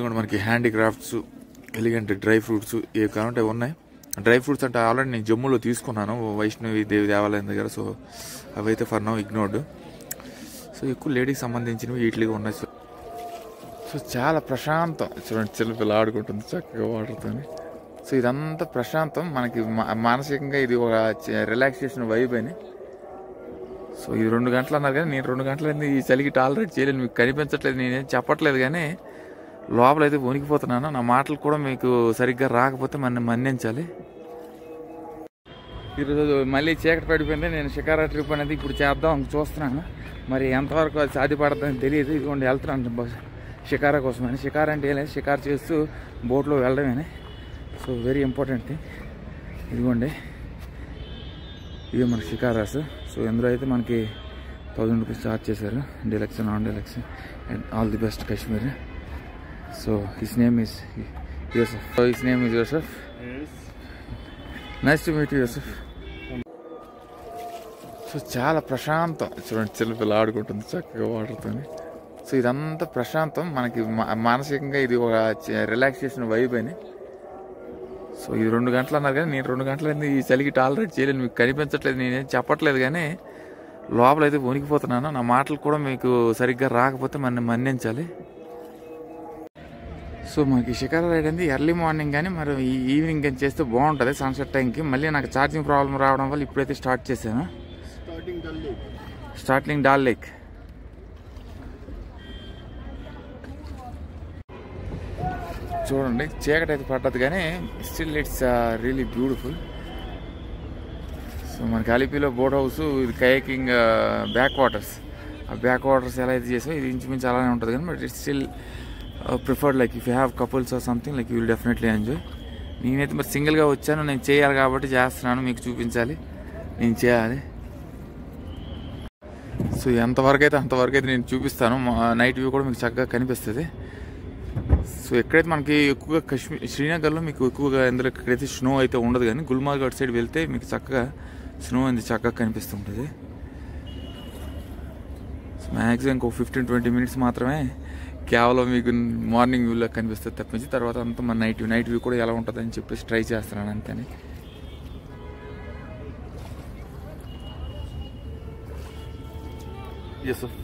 ఇదిగోండి మనకి handicrafts, elegant dry fruits ఏ కావాలంటే ఉన్నాయి. డ్రై ఫ్రూట్స్ అంటే ఆల్రెడీ నేను జమ్మూలో తీసుకున్నాను వైష్ణవి దేవి దేవాలయం దగ్గర. సో అవైతే ఫర్ నౌ ఇగ్నోర్డ్. సో ఎక్కువ లేడీకి సంబంధించినవి వీటిగా ఉన్నాయి. సో చాలా ప్రశాంతం. చూడండి చిన్నపిల్ల ఆడుకుంటుంది చక్కగా వాటర్తో. సో ఇదంతా ప్రశాంతం, మనకి మానసికంగా ఇది ఒక రిలాక్సేషన్ వైబ్ అని. సో ఇది 2 గంటలు అన్నారు కానీ నేను 2 గంటలైంది ఈ చలికి టాలరేట్ చేయలేను. మీకు కనిపించట్లేదు, నేనేం చెప్పట్లేదు కానీ లోపలైతే వణికిపోతున్నాను. నా మాటలు కూడా మీకు సరిగ్గా రాకపోతే మన్నించాలి. ఈరోజు మళ్ళీ చీకటి పడిపోయింది. నేను షికారా ట్రిప్ అనేది ఇప్పుడు చేద్దాం చూస్తున్నాను. మరి ఎంతవరకు అది సాధ్యపడుతుందని తెలియదు. ఇదిగోండి వెళ్తున్నాను షికారా కోసమని. షికారా అంటే ఏం లేదు, షికారు చేస్తూ బోట్లో వెళ్ళడమేనే. So very important thing. ఇదిగోండి ఇవి మన షికారాస్. సో ఇందులో అయితే మనకి 1000 రూపీస్ చార్జ్ చేశారు, deluxe non deluxe. And all the best Kashmir. So his name is Yusuf. So his name is Yusuf. Nice to meet you Yusuf. So చాలా ప్రశాంతం. చూడండి చిన్నపిల్ల ఆడుకుంటుంది చక్కగా వాటర్తో. సో ఇదంతా ప్రశాంతం, మనకి మానసికంగా ఇది ఒక రిలాక్సేషన్ వైబ్ అని. సో ఇది 2 గంటలు అన్నారు కానీ నేను 2 గంటలైంది ఈ చలికి టాలరేట్ చేయలేను. మీకు కనిపించట్లేదు, నేనేం చెప్పట్లేదు కానీ లోపలైతే వణికిపోతున్నాను. నా మాటలు కూడా మీకు సరిగ్గా రాకపోతే మన్నించాలి. సో మనకి షికారా రైడ్ అనేది ఎర్లీ మార్నింగ్ కానీ మరి ఈ ఈవినింగ్ కానీ చేస్తే బాగుంటుంది సన్సెట్ టైంకి. మళ్ళీ నాకు ఛార్జింగ్ ప్రాబ్లం రావడం వల్ల ఇప్పుడైతే స్టార్ట్ చేశాను. Starting Dal lake. చూడండి చీకటి అయితే పడ్డది కానీ still it's really beautiful. So మనకి అలిపిలో బోట్ హౌస్, ఇది కయాకింగ్ బ్యాక్ వాటర్స్. ఆ బ్యాక్ వాటర్స్ ఎలా అయితే చేసామో ఇది ఇంచుమించు అలానే ఉంటుంది కానీ but it's still preferred. Like if you have couples or something like you will definitely enjoy. నేనైతే మరి సింగిల్గా వచ్చాను, నేను చేయాలి కాబట్టి చేస్తున్నాను, మీకు చూపించాలి, నేను చేయాలి. సో ఎంతవరకు అయితే అంతవరకు అయితే నేను చూపిస్తాను. నైట్ వ్యూ కూడా మీకు చక్కగా కనిపిస్తుంది. సో ఎక్కడైతే మనకి ఎక్కువగా శ్రీనగర్లో మీకు ఎక్కువగా ఎందులో ఎక్కడైతే స్నో అయితే ఉండదు కానీ గుల్మార్గ్ అటు సైడ్ వెళ్తే మీకు చక్కగా స్నో అనేది చక్కగా కనిపిస్తుంటుంది. మ్యాక్సిమం ఇంకో 15-20 మినిట్స్ మాత్రమే కేవలం మీకు మార్నింగ్ వ్యూలో కనిపిస్తుంది తప్పించి తర్వాత అంతా మన నైట్ వ్యూ కూడా ఎలా ఉంటుంది అని చెప్పేసి ట్రై చేస్తున్నాను అంతేనే. Yes sir.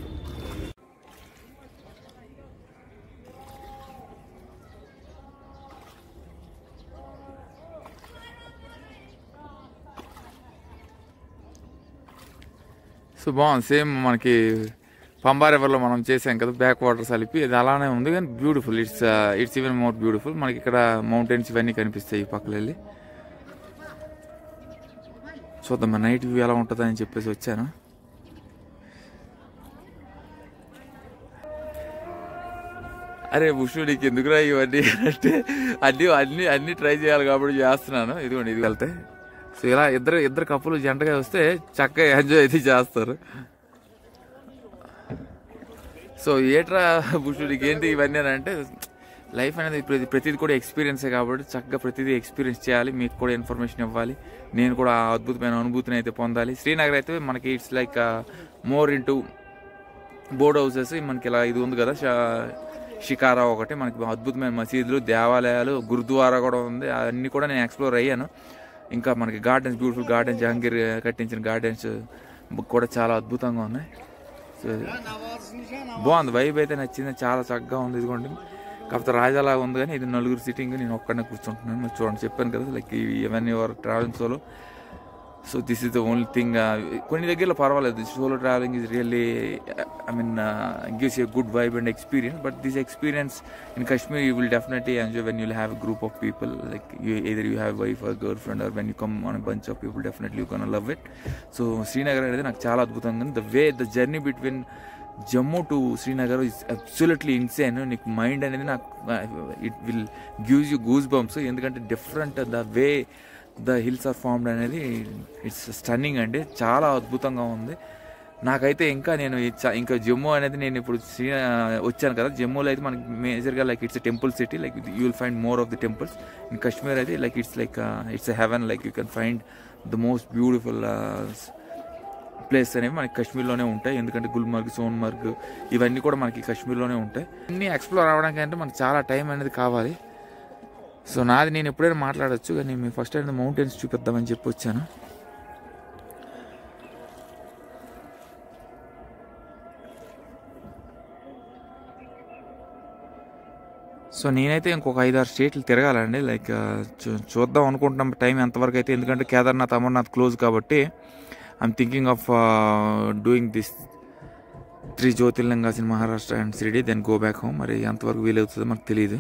సో బాగుంది, సేమ్ మనకి పంబా రివర్లో మనం చేసాం కదా బ్యాక్ వాటర్స్ కలిపి, ఇది అలానే ఉంది కానీ beautiful. It's even more beautiful. మనకి ఇక్కడ మౌంటైన్స్ ఇవన్నీ కనిపిస్తాయి ఈ పక్కన వెళ్ళి. చూద్దాం మన నైట్ వ్యూ ఎలా ఉంటుందని చెప్పేసి వచ్చాను. అరే బుషు నీకు ఎందుకురా ఇవన్నీ అంటే అన్నీ ట్రై చేయాలి కాబట్టి చేస్తున్నాను. ఇదిగోండి ఇది వెళ్తే. సో ఇలా ఇద్దరు కప్పులు జంటగా వస్తే చక్కగా ఎంజాయ్ అయితే చేస్తారు. సో ఏట్రా బుషు నీకేంటి ఇవన్నీ అని అంటే లైఫ్ అనేది ప్రతిదీ కూడా ఎక్స్పీరియన్సే కాబట్టి చక్కగా ప్రతిదీ ఎక్స్పీరియన్స్ చేయాలి, మీకు కూడా ఇన్ఫర్మేషన్ ఇవ్వాలి, నేను కూడా ఆ అద్భుతమైన అనుభూతిని అయితే పొందాలి. శ్రీనగర్ అయితే మనకి it's like more into board houses. మనకి ఇలా ఇది ఉంది కదా షికారా ఒకటి, మనకి అద్భుతమైన మసీదులు, దేవాలయాలు, గురుద్వారా కూడా ఉంది. అన్నీ కూడా నేను ఎక్స్ప్లోర్ అయ్యాను. ఇంకా మనకి గార్డెన్స్, బ్యూటిఫుల్ గార్డెన్స్, జహంగీర్ కట్టించిన గార్డెన్స్ కూడా చాలా అద్భుతంగా ఉన్నాయి. సో బాగుంది, వైబ్ అయితే నచ్చింది, చాలా చక్కగా ఉంది. ఇదిగోండి కాకపోతే రాజాలాగా ఉంది కానీ ఇది 4 సిట్టింగ్, నేను ఒక్కడనే కూర్చుంటున్నాను. మీరు చూడండి చెప్పాను కదా లైక్ ఇవన్నీ your travelling solo. So this is the only thing. కొన్ని దగ్గరలో పర్వాలేదు, solo travelling is really gives you a good vibe and experience, but this experience in Kashmir you will definitely enjoy when you'll have a group of people, like either you have a wife or girlfriend, or when you come on a bunch of people, definitely you're gonna love it. So Srinagar అనేది నాకు చాలా అద్భుతంగా ఉంది. The journey between Jammu to Srinagar is absolutely insane. నీకు mind అనేది నాకు it will gives you goosebumps, ఎందుకంటే different the way the hills are formed అనేది ఇట్స్ స్టన్నింగ్ అండి, చాలా అద్భుతంగా ఉంది. నాకైతే ఇంకా జమ్మూ అనేది నేను ఇప్పుడు వచ్చాను కదా, జమ్మూలో అయితే మనకి మేజర్గా like it's temple city, like you will find more of the temples. In Kashmir అయితే like it's a heaven, like you can find the most beautiful place అనేవి మనకి కాశ్మీర్లోనే ఉంటాయి. ఎందుకంటే గుల్మర్గ్, సోన్మర్గ్ ఇవన్నీ కూడా మనకి కాశ్మీర్లోనే ఉంటాయి. అన్నీ ఎక్స్ప్లోర్ అవ్వడానికి అంటే మనకి చాలా టైం అనేది కావాలి. సో నాది నేను ఎప్పుడైనా మాట్లాడచ్చు, కానీ మేము ఫస్ట్ అనేది మౌంటైన్స్ చూపిద్దామని చెప్పి వచ్చాను. సో నేనైతే ఇంకొక 5-6 స్టేట్లు తిరగాలండి. లైక్ చూద్దాం అనుకుంటున్నాం టైం ఎంతవరకు అయితే. ఎందుకంటే కేదార్నాథ్, అమర్నాథ్ క్లోజ్ కాబట్టి I'm thinking of doing this 3 jyotirlingas in Maharashtra and Shirdi, then go back home. మరి ఎంతవరకు వీలవుతుందో మనకు తెలియదు.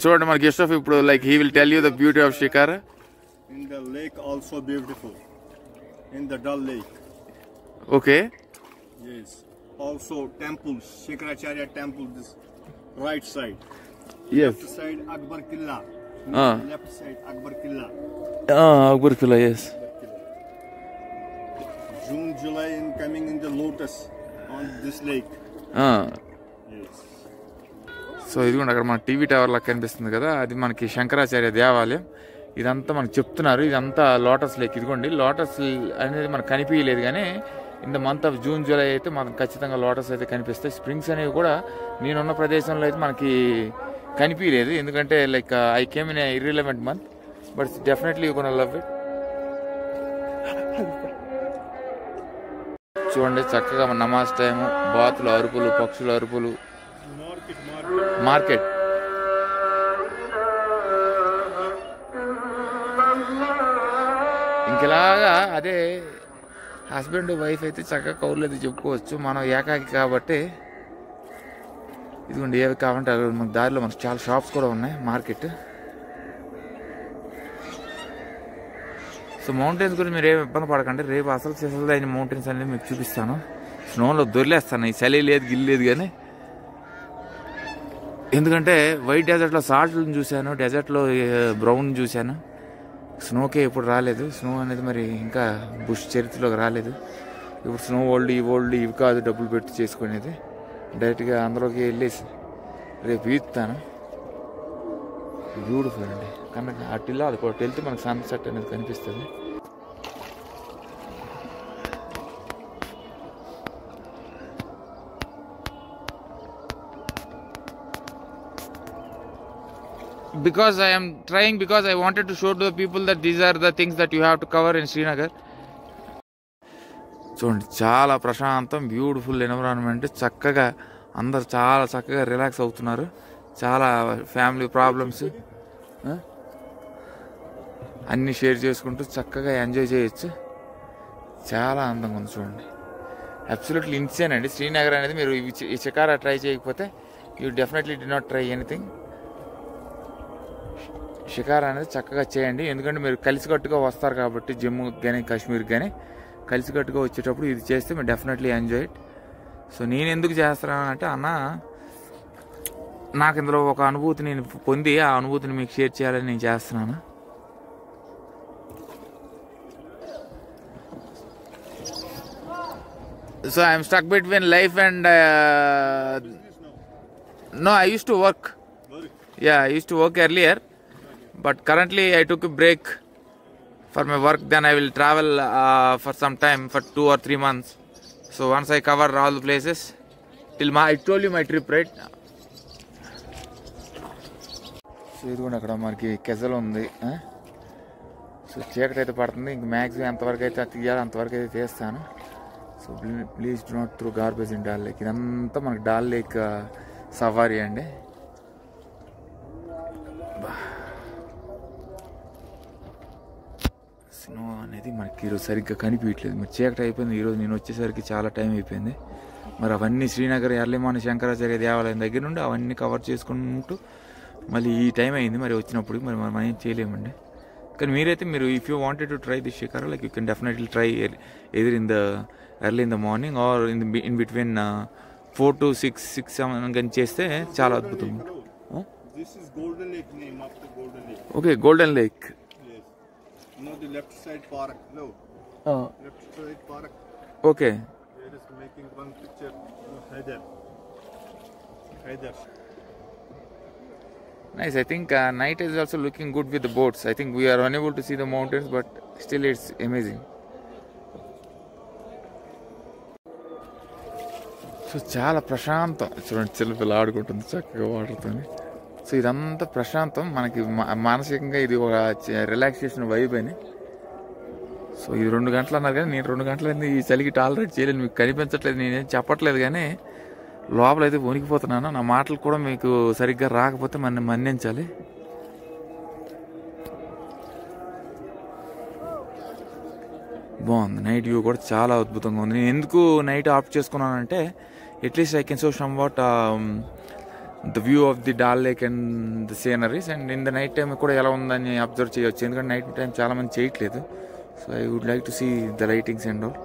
చూడండి మన గెస్ట్ ఆఫ్ ఇప్పుడు like he will tell you the beauty of shikara. In the lake also beautiful. In the Dal Lake. Okay. Yes. Also temples, Shikaracharya temple, this right side. Yes. Left side Akbar Killa. Left side Akbar Killa. Akbar Killa, yes. June, July coming in the lotus on this lake. Yes. So ఇదిగోండి అక్కడ మన TV tower లాగా కనిపిస్తుంది కదా, అది మనకి శంకరాచార్య దేవాలయం. ఇదంతా మనకు చెప్తున్నారు, ఇదంతా లోటస్ లేక్. ఇదిగోండి లోటస్ అనేది మనకు కనిపించలేదు, కానీ in the month of June, July అయితే మనకు ఖచ్చితంగా లోటస్ అయితే కనిపిస్తాయి. స్ప్రింగ్స్ అనేవి కూడా నేనున్న ప్రదేశంలో అయితే మనకి కనిపించలేదు, ఎందుకంటే like I came in irrelevant month, but definitely you gonna love it. చూడండి చక్కగా నమాజ్ టైము, బాతులు అరుపులు, పక్షుల అరుపులు, మార్కెట్. ఇంకెలాగా అదే హస్బెండ్ వైఫ్ అయితే చక్కగా కౌర్లేదు చెప్పుకోవచ్చు. మనం ఏకాకి కాబట్టి ఇదిగోండి ఏవి కావాలంటే మనకు దారిలో మనకు చాలా షాప్స్ కూడా ఉన్నాయి, మార్కెట్. సో మౌంటైన్స్ గురించి మీరు ఏమి ఇబ్బంది పడకండి, రేపు అసలు అయిన మౌంటైన్స్ అనేది మీకు చూపిస్తాను. స్నోలో దొరిలేస్తాను, ఈ చలి లేదు గిల్లి లేదు, కానీ ఎందుకంటే వైట్ డెజర్ట్లో సాల్ట్లను చూశాను, డెజర్ట్లో బ్రౌన్ చూశాను, స్నోకే ఇప్పుడు రాలేదు. స్నో అనేది మరి ఇంకా బుష్ చరిత్రలోకి రాలేదు. ఇప్పుడు స్నో వరల్డ్, ఈ వరల్డ్ ఇవి కాదు డబ్బులు పెట్టి చేసుకునేది, డైరెక్ట్గా అందులోకి వెళ్ళేసి రేపు ఈదుతాను. బ్యూటిఫుల్ అండి, కనుక అటు అది కూడా వెళ్తే మనకు సన్సెట్ అనేది కనిపిస్తుంది. Because I am trying, because I wanted to show to the people that these are the things that you have to cover in Srinagar. చూడండి చాలా ప్రశాంతం, బ్యూటిఫుల్ ఎన్విరాన్మెంట్. చక్కగా అందరు చాలా చక్కగా రిలాక్స్ అవుతున్నారు. చాలా ఫ్యామిలీ ప్రాబ్లమ్స్ అన్నీ షేర్ చేసుకుంటూ చక్కగా ఎంజాయ్ చేయొచ్చు. చాలా అందంగా ఉంది చూడండి, అబ్సల్యూట్లీ ఇన్సేన్ అండి. శ్రీనగర్ అనేది మీరు ఈ షికారా ట్రై చేయకపోతే you definitely did not try anything. Shikara అనేది చక్కగా చేయండి, ఎందుకంటే మీరు కలిసికట్టుగా వస్తారు కాబట్టి, జమ్మూ కానీ కాశ్మీర్ కానీ కలిసికట్టుగా వచ్చేటప్పుడు ఇది చేస్తే మీరు డెఫినెట్లీ ఎంజాయ్ ఇట్. సో నేను ఎందుకు చేస్తున్నాను అంటే, అన్న నాకు ఇందులో ఒక అనుభూతి నేను పొంది ఆ అనుభూతిని మీకు షేర్ చేయాలని నేను చేస్తున్నాను. So I'm stuck between life and no, I used to work. Yeah, I used to work earlier. But currently I took a break for my work, then I will travel for some time, for 2 or 3 months. So once I cover all the places, I told you my trip, right? So ఇది కూడా అక్కడ మనకి కెజల్ ఉంది. So చీకటి అయితే పడుతుంది, ఇంక maximum ఎంతవరకు అయితే తీయాలి అంతవరకు అయితే తీస్తాను. So please do not throw garbage in Dal lake. ఇదంతా మనకి డాల్ లేక్ సఫారీ అండి. స్నో అనేది మనకి ఈరోజు సరిగ్గా కనిపించట్లేదు, మరి చీకటి అయిపోయింది. ఈరోజు నేను వచ్చేసరికి చాలా టైం అయిపోయింది. మరి అవన్నీ శ్రీనగర్ ఎర్లీ మార్నింగ్ శంకరాచార్య దేవాలయం దగ్గర నుండి అవన్నీ కవర్ చేసుకుంటూ మళ్ళీ ఈ టైం అయింది మరి వచ్చినప్పుడు. మరి మనం ఏం చేయలేమండి. కానీ మీరైతే మీరు if you wanted to try this shikara, like you can definitely try either in the early in the morning or in between 4 to 6, 7 కానీ చేస్తే చాలా అద్భుతంగా. This is Golden Lake, name of the Golden Lake. Okay, Golden Lake. Yes. No, the left side park. No. Left side park. Okay. There is making one picture. Haider. Nice. I think night is also looking good with the boats. I think we are unable to see the mountains, but still it's amazing. So చాలా ప్రశాంతం. చూడండి చిన్నపిల్ల ఆడుకుంటుంది చక్కగా వాటర్తో. So ఇదంతా ప్రశాంతం, మనకి మానసికంగా ఇది ఒక రిలాక్సేషన్ వైబ్ అని. సో ఇది 2 గంటలు అన్నారు కానీ నేను 2 గంటలైంది ఈ చలికి టాలరేట్ చేయలేదు. మీకు కనిపించట్లేదు, నేనేం చెప్పట్లేదు కానీ లోపలైతే వణికిపోతున్నాను. నా మాటలు కూడా మీకు సరిగ్గా రాకపోతే మన మన్నించాలి. బాగుంది, నైట్ వ్యూ కూడా చాలా అద్భుతంగా ఉంది. నేను ఎందుకు నైట్ ఆఫ్ చేసుకున్నానంటే at least I can show somewhat the view of the Dal lake and the sceneries. And in the night time కూడా ఎలా ఉందని అబ్జర్వ్ చేయొచ్చు, ఎందుకంటే నైట్ టైం చాలా మంది చేయట్లేదు. So I would like to see the lightings and all.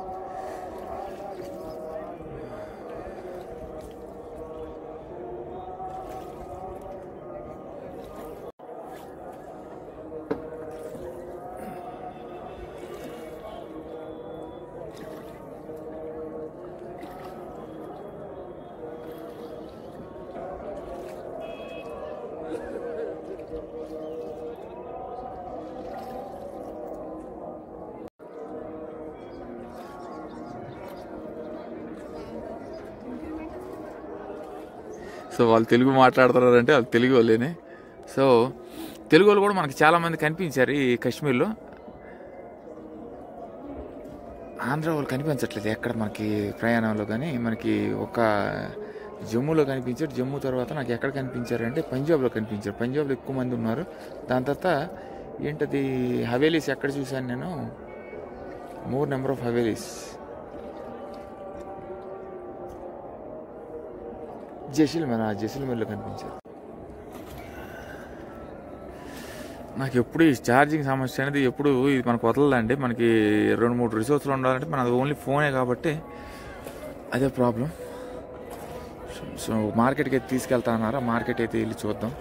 So వాళ్ళు తెలుగు మాట్లాడుతున్నారంటే వాళ్ళు తెలుగు వాళ్ళేనే. సో తెలుగు వాళ్ళు కూడా మనకి చాలామంది కనిపించారు ఈ కాశ్మీర్లో. ఆంధ్ర వాళ్ళు కనిపించట్లేదు ఎక్కడ మనకి ప్రయాణంలో, కానీ మనకి ఒక జమ్మూలో కనిపించారు. జమ్మూ తర్వాత నాకు ఎక్కడ కనిపించారు అంటే పంజాబ్లో కనిపించారు. పంజాబ్లో ఎక్కువ మంది ఉన్నారు. దాని తర్వాత ఏంటది హవేలీస్ ఎక్కడ చూశాను నేను, మోర్ నెంబర్ ఆఫ్ హవేలీస్. జైసల్మేర్లో కనిపించారు. నాకు ఎప్పుడు ఈ ఛార్జింగ్ సమస్య అనేది ఎప్పుడు ఇది మనకు వదలదండి. మనకి 2-3 రిసోర్స్లో ఉండాలంటే మనది ఓన్లీ ఫోనే కాబట్టి అదే ప్రాబ్లం. సో మార్కెట్కి అయితే తీసుకెళ్తా అన్నారా, మార్కెట్ అయితే వెళ్ళి చూద్దాం.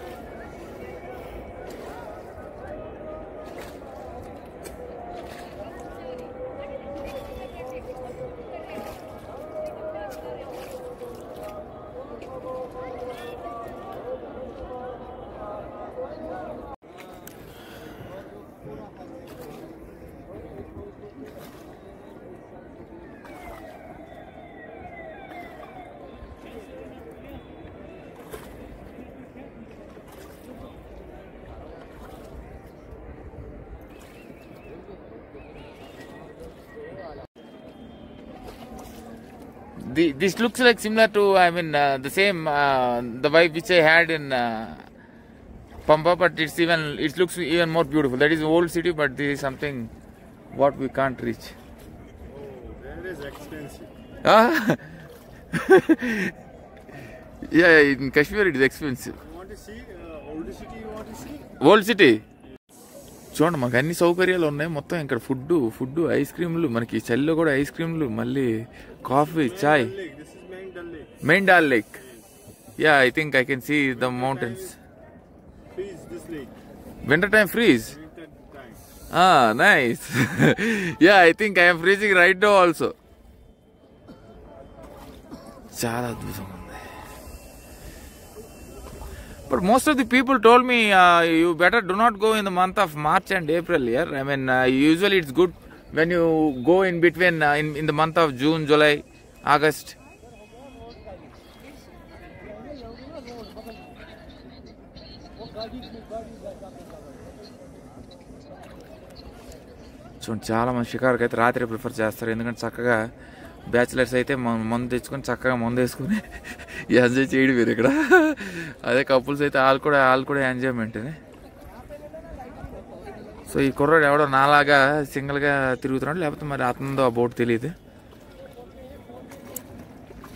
This looks like similar to, I mean, the same, the vibe which I had in Pamba, but it looks even more beautiful. That is old city, but this is something what we can't reach. Oh, that is expensive. Yeah, in Kashmir it is expensive. You want to see old city? You want to see? Old city చూడండి, మాకు అన్ని సౌకర్యాలు ఉన్నాయి. మొత్తం ఇక్కడ food ice క్రీమ్లు, మనకి చలిలో కూడా ఐస్ క్రీమ్లు, మళ్ళీ కాఫీ, చాయ్. Main Dal lake. Yeah, I think I can see the mountains. Winter time freeze. Nice. Yeah, I think I'm freezing right now also. చాలా అద్భుతంగా ఉంది. But most of the people told me you better do not go in the month of March and April here. I mean, usually it's good when you go in between in the month of June, July, August. So చాలా మంది షికారుకి అయితే రాత్రి prefer చేస్తారు, ఎందుకంటే చక్కగా bachelors అయితే మందు తెచ్చుకొని చక్కగా మందు వేసుకుని ఎంజాయ్ చేయడం వేరు ఇక్కడ. అదే కపుల్స్ అయితే వాళ్ళు కూడా ఎంజాయ్మెంట్. సో ఈ కుర్రాడు ఎవడో నాలాగా సింగిల్గా తిరుగుతున్నాడు, లేకపోతే మరి అతనిదో ఆ బోట్ తెలియదు.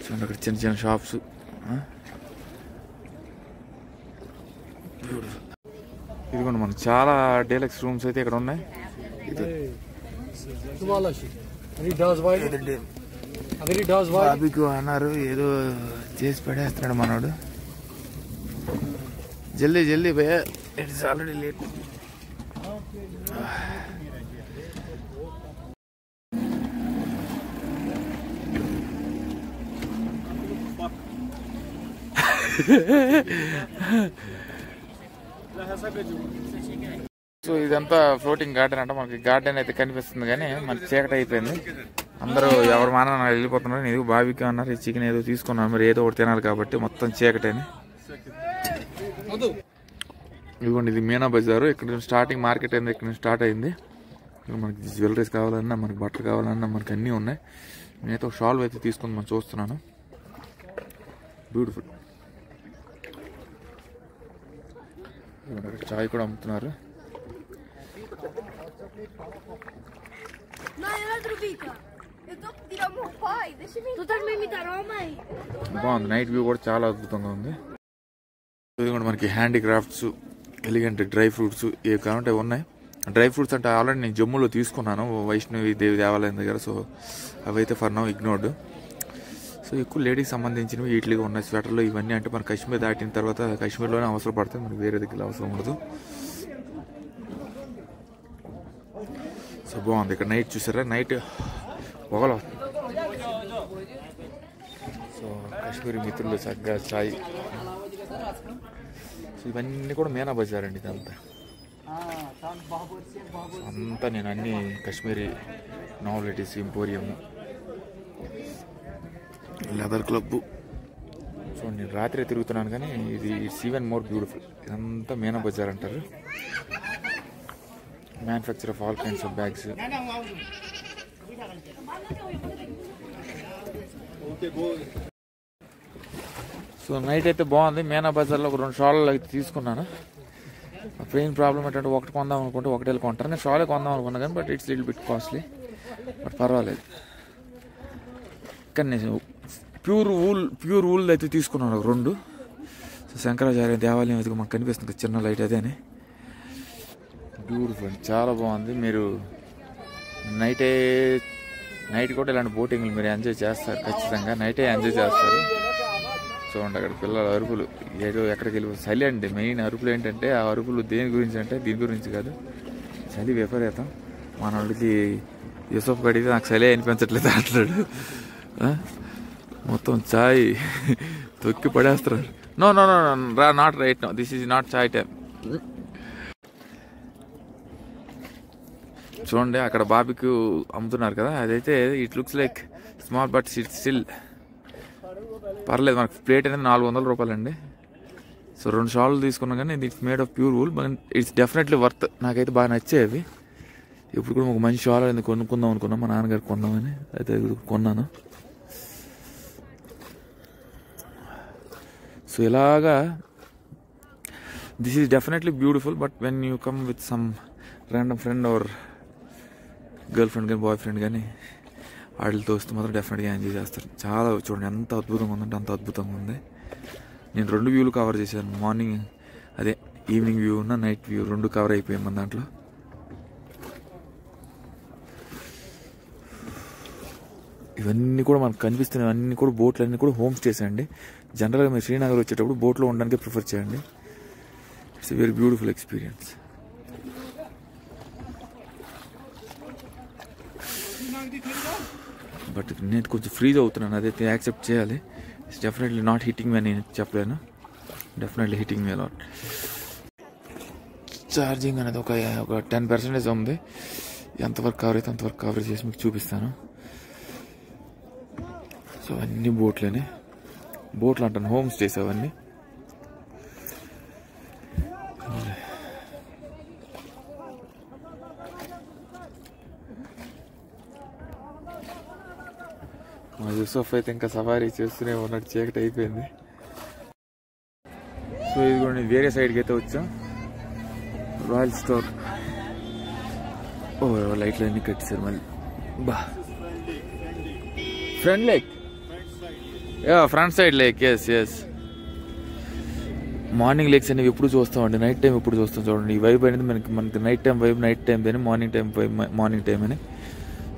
చూడండి అక్కడ చిన్న చిన్న షాప్స్. ఇదిగోండి మనకు చాలా డీలక్స్ రూమ్స్ అయితే ఇక్కడ ఉన్నాయి. బాబీకు అన్నారు, ఏదో చేసి పడేస్తున్నాడు మనోడు. జల్దీ భయ్యా, it is already late. So ఇదంతా ఫ్లోటింగ్ గార్డెన్ అంట. మనకి గార్డెన్ అయితే కనిపిస్తుంది కానీ మనకి చీకటి అయిపోయింది. అందరూ ఎవరు మాన వెళ్ళిపోతున్నారు. నేను ఏదో బాబీకి అన్నారు, ఈ చికెన్ ఏదో తీసుకున్నాను, మరి ఏదో ఒకటి తినాలి కాబట్టి మొత్తం చీకటని. ఇదిగోండి ఇది మీనా బజారు. ఇక్కడ స్టార్టింగ్ మార్కెట్ అయింది, ఇక్కడ స్టార్ట్ అయింది. ఇక్కడ మనకి జ్యువెలరీస్ కావాలన్నా, మనకి బట్టలు కావాలన్నా మనకి అన్నీ ఉన్నాయి. నేనైతే ఒక షాల్ అయితే తీసుకుని మనం చూస్తున్నాను. బ్యూటిఫుల్. చాయ్ కూడా అమ్ముతున్నారు. బాగుంది. నైట్ వ్యూ కూడా చాలా అద్భుతంగా ఉంది. ఇది కూడా మనకి హ్యాండీక్రాఫ్ట్స్, ఎలిగెంట్ డ్రై ఫ్రూట్స్ ఏ కావాలంటే ఉన్నాయి. డ్రై ఫ్రూట్స్ అంటే ఆల్రెడీ నేను జమ్మూలో తీసుకున్నాను, వైష్ణవి దేవి దేవాలయం దగ్గర. సో అవైతే ఫర్ నౌ ఇగ్నోర్డ్. సో ఎక్కువ లేడీకి సంబంధించినవి వీటిగా ఉన్నాయి. స్వెటర్లు ఇవన్నీ అంటే మన కాశ్మీర్ దాటిన తర్వాత కాశ్మీర్లోనే అవసరం పడుతుంది, మనకి వేరే దగ్గర అవసరం ఉండదు. సో బాగుంది. ఇక్కడ నైట్ చూసారా, నైట్ పొగలు. సో కాశ్మీరీ మిత్రులు చక్కగా చాయ్. సో ఇవన్నీ కూడా మీనా బజార్ అండి. ఇదంతా అంతా నేను అన్ని Kashmiri novelties, emporium, leather club. So నేను రాత్రి తిరుగుతున్నాను కానీ ఇది ఇట్స్ ఈవెన్ మోర్ బ్యూటిఫుల్. ఇదంతా మీనా బజార్ అంటారు. Manufacture of all kinds of bags. So night అయితే బాగుంది. మీనా బజార్లో ఒక 2 షాళ్ళు అయితే తీసుకున్నాను. మెయిన్ ప్రాబ్లం ఏంటంటే ఒకటి కొందాం అనుకుంటే ఒకటి వెళ్ళి కొంటారు. నేను షాలే కొందాం అనుకున్నాను కానీ but it's little bit costly, but పర్వాలేదు. కానీ నేను ప్యూర్ వూల్ అయితే తీసుకున్నాను ఒక 2. సో శంకరాచార్య దేవాలయం అయితే మాకు కనిపిస్తుంది చిన్న లైట్ అదే అని. బ్యూటిఫుల్, చాలా బాగుంది. మీరు నైట్ కూడా ఇలాంటి బోటింగ్లు మీరు ఎంజాయ్ చేస్తారు ఖచ్చితంగా. నైటే ఎంజాయ్ చేస్తారు. చూడండి అక్కడ పిల్లల అరుపులు, ఏదో ఎక్కడికి వెళ్ళి సైలెంట్. మెయిన్ అరుపులు ఏంటంటే ఆ అరుపులు దేని గురించి అంటే దీని గురించి కాదు, చలి విపరీతం. మన వాళ్ళకి యూసఫ్ గడితే నాకు చలి అనిపించట్లేదు అంటాడు. మొత్తం చాయ్ తొక్కి పడేస్తారు. నో నో నో రా, not right no, this is not chai time. చూడండి అక్కడ బాబీక్యూ అమ్ముతున్నారు కదా, అదైతే it looks like small but it's still పర్లేదు. మనకు ప్లేట్ అనేది 400 రూపాయలు అండి. సో 2 షాళ్ళు తీసుకున్నాం కానీ it's made of pure wool. It's definitely worth. నాకైతే బాగా నచ్చేవి. ఇప్పుడు కూడా ఒక మంచి షాల్ అనేది కొనుక్కుందాం అనుకున్నాం, మా నాన్నగారికి కొందామని. అయితే కొన్నాను. సో ఇలాగా this is definitely beautiful. But when you come with some random friend or girl friend కానీ బాయ్ ఫ్రెండ్ కానీ వాటితో వస్తే మాత్రం డెఫినెట్గా ఎంజాయ్ చేస్తారు. చాలా చూడండి ఎంత అద్భుతంగా ఉందంటే అంత అద్భుతంగా ఉంది. నేను 2 వ్యూలు కవర్ చేశాను. మార్నింగ్ అదే ఈవినింగ్ వ్యూ ఉన్న నైట్ వ్యూ 2 కవర్ అయిపోయాయి మన దాంట్లో. ఇవన్నీ కూడా మనకు కనిపిస్తున్నాయి. అన్నీ కూడా బోట్లు అన్నీ కూడా హోమ్ స్టేస్ అండి. జనరల్గా మీరు శ్రీనగర్ వచ్చేటప్పుడు బోట్లో ఉండడానికి ప్రిఫర్ చేయండి. It's a very beautiful experience. But నేను కొంచెం ఫ్రీజ్ అవుతున్నాను, అదైతే యాక్సెప్ట్ చేయాలి. It's definitely not hitting me అని చెప్పలేను, definitely hitting me a lot. Charging అనేది ఒక 10% ఉంది. ఎంతవరకు కవర్ అయితే అంతవరకు కవర్ చేసి మీకు చూపిస్తాను. సో అన్ని బోట్లేనే, బోట్లు అంటాను, హోమ్ స్టేస్ అవన్నీ. మా యూసఫ్ అయితే ఇంకా సవారీ చేస్తూనే ఉన్నట్టు చీకటి అయిపోయింది. సో ఇది కూడా నేను వేరే సైడ్కి అయితే వచ్చాం. Royal store. ఓ లైట్లు అన్నీ కట్టేశారు మళ్ళీ. బా front lake, front side lake. Yes morning lakes అనేవి ఎప్పుడు చూస్తామండి, నైట్ టైం ఎప్పుడు చూస్తాం. చూడండి ఈ వైబ్ అనేది మనకి night time vibe night time అని, morning time vibe morning time అని.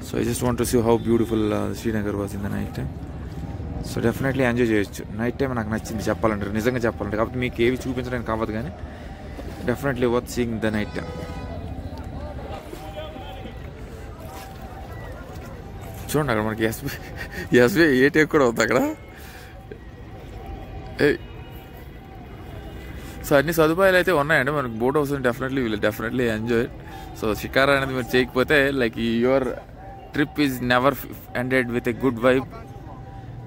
So I just want to see how beautiful Srinagar was in the night time. So definitely enjoy చేయొచ్చు. నైట్ టైం నాకు నచ్చింది చెప్పాలంటే, నిజంగా చెప్పాలంటే. కాబట్టి మీకు ఏవి చూపించడానికి కావద్దు కానీ definitely worth seeing the night time. చూడండి అక్కడ మనకి ఎస్బీఐ ఏటీఎం కూడా ఉంది అక్కడ. సో అన్ని సదుపాయాలు అయితే ఉన్నాయండి మనకి. Boat house definitely enjoy. So shikara అనేది మీరు చేయకపోతే like your trip is never ended with a good vibe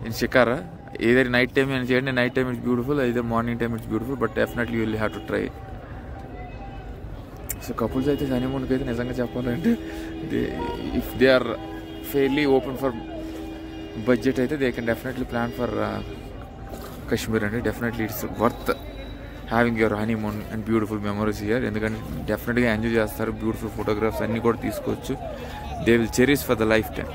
in shikara. ఏదైనా నైట్ టైం ఏమైనా చేయండి, నైట్ టైం ఇట్స్ బ్యూటిఫుల్, అయితే morning time it's beautiful, but definitely you will have to try. So couples అయితే హనీమూన్కి అయితే నిజంగా చెప్పాలంటే if they are fairly open for budget అయితే they can definitely plan for Kashmir అండి. Definitely it's worth having your honeymoon and beautiful memories here. ఎందుకంటే డెఫినెట్గా enjoy చేస్తారు, బ్యూటిఫుల్ ఫోటోగ్రాఫ్స్ అన్నీ కూడా తీసుకోవచ్చు. They will cherish for the life time.